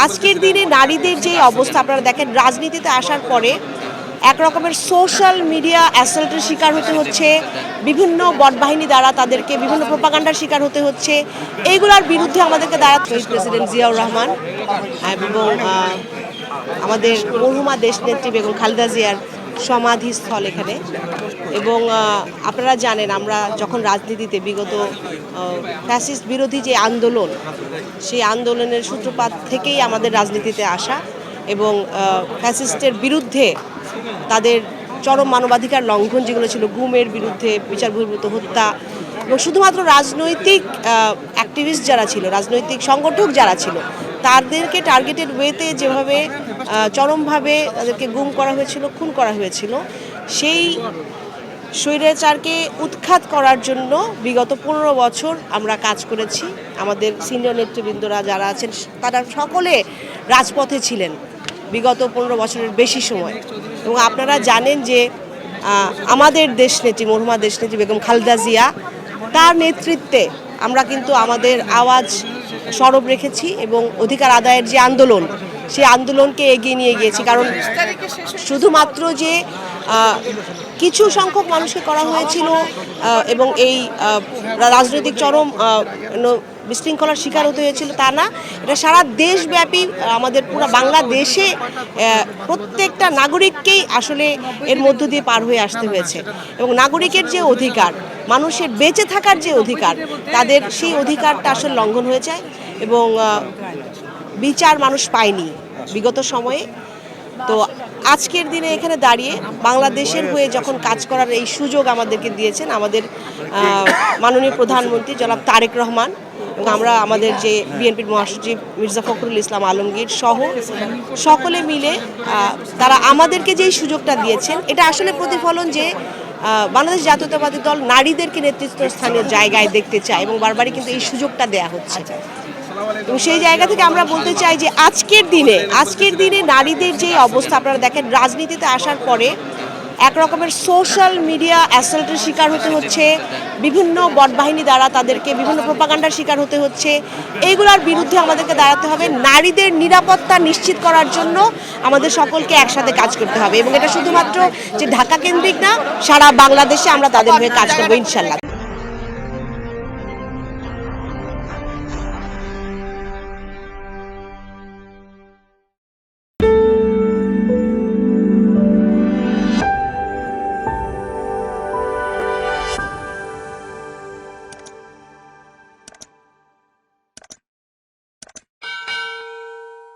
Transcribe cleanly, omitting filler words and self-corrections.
আজকের দিনে নারীদের যে অবস্থা আপনারা দেখেন, রাজনীতিতে আসার পরে এক রকমের সোশ্যাল মিডিয়া অ্যাসল্টের শিকার হতে হচ্ছে, বিভিন্ন বটবাহিনী দ্বারা তাদেরকে বিভিন্ন প্রোপাগান্ডার শিকার হতে হচ্ছে। এইগুলোর বিরুদ্ধে আমাদেরকে দাঁড়াতে হবে। প্রেসিডেন্ট জিয়াউর রহমান এবং আমাদের মরহুমা দেশনেত্রী বেগম খালেদা জিয়ার সমাধিস্থল এখানে। এবং আপনারা জানেন, আমরা যখন রাজনীতিতে বিগত ফ্যাসিস্ট বিরোধী যে আন্দোলন, সেই আন্দোলনের সূত্রপাত থেকেই আমাদের রাজনীতিতে আসা এবং ফ্যাসিস্টের বিরুদ্ধে তাদের চরম মানবাধিকার লঙ্ঘন যেগুলো ছিল, গুমের বিরুদ্ধে বিচার বহির্ভূত হত্যা, এবং শুধুমাত্র রাজনৈতিক অ্যাক্টিভিস্ট যারা ছিল, রাজনৈতিক সংগঠক যারা ছিল, তাদেরকে টার্গেটেড ওয়েতে যেভাবে চরমভাবে তাদেরকে গুম করা হয়েছিল, খুন করা হয়েছিল, সেই স্বৈরাচারকে উৎখাত করার জন্য বিগত 15 বছর আমরা কাজ করেছি। আমাদের সিনিয়র নেতৃবৃন্দরা যারা আছেন তারা সকলে রাজপথে ছিলেন বিগত 15 বছরের বেশি সময়। এবং আপনারা জানেন যে আমাদের দেশনেত্রী মরহুমা দেশনেত্রী বেগম খালেদা জিয়া, তার নেতৃত্বে আমরা কিন্তু আমাদের আওয়াজ সরব রেখেছি এবং অধিকার আদায়ের যে আন্দোলন, সেই আন্দোলনকে এগিয়ে নিয়ে গিয়েছি। কারণ শুধুমাত্র যে কিছু সংখ্যক মানুষকে করা হয়েছিল এবং এই রাজনৈতিক চরম বিশৃঙ্খলার শিকার হতে হয়েছিল তা না, এটা সারা দেশব্যাপী আমাদের পুরো বাংলাদেশে প্রত্যেকটা নাগরিককেই আসলে এর মধ্য দিয়ে পার হয়ে আসতে হয়েছে। এবং নাগরিকের যে অধিকার, মানুষের বেঁচে থাকার যে অধিকার, তাদের সেই অধিকারটা আসলে লঙ্ঘন হয়ে যায় এবং বিচার মানুষ পায়নি বিগত সময়ে। তো আজকের দিনে এখানে দাঁড়িয়ে বাংলাদেশের হয়ে যখন কাজ করার এই সুযোগ আমাদেরকে দিয়েছেন আমাদের মাননীয় প্রধানমন্ত্রী জনাব তারেক রহমান, এবং আমরা আমাদের যে বিএনপির মহাসচিব মির্জা ফখরুল ইসলাম আলমগীর সহ সকলে মিলে তারা আমাদেরকে যেই সুযোগটা দিয়েছেন, এটা আসলে প্রতিফলন যে বাংলাদেশ জাতীয়তাবাদী দল নারীদেরকে নেতৃত্বস্থানীয় জায়গায় দেখতে চায় এবং বারবারই কিন্তু এই সুযোগটা দেয়া হচ্ছে। এবং সেই জায়গা থেকে আমরা বলতে চাই যে আজকের দিনে নারীদের যে অবস্থা আপনারা দেখেন, রাজনীতিতে আসার পরে এক রকমের সোশ্যাল মিডিয়া অ্যাসল্টের শিকার হতে হচ্ছে, বিভিন্ন বটবাহিনী দ্বারা তাদেরকে বিভিন্ন প্রোপাগান্ডার শিকার হতে হচ্ছে। এইগুলোর বিরুদ্ধে আমাদেরকে দাঁড়াতে হবে। নারীদের নিরাপত্তা নিশ্চিত করার জন্য আমাদের সকলকে একসাথে কাজ করতে হবে এবং এটা শুধুমাত্র যে ঢাকা কেন্দ্রিক না, সারা বাংলাদেশে আমরা তাদের হয়ে কাজ করবো ইনশাল্লাহ।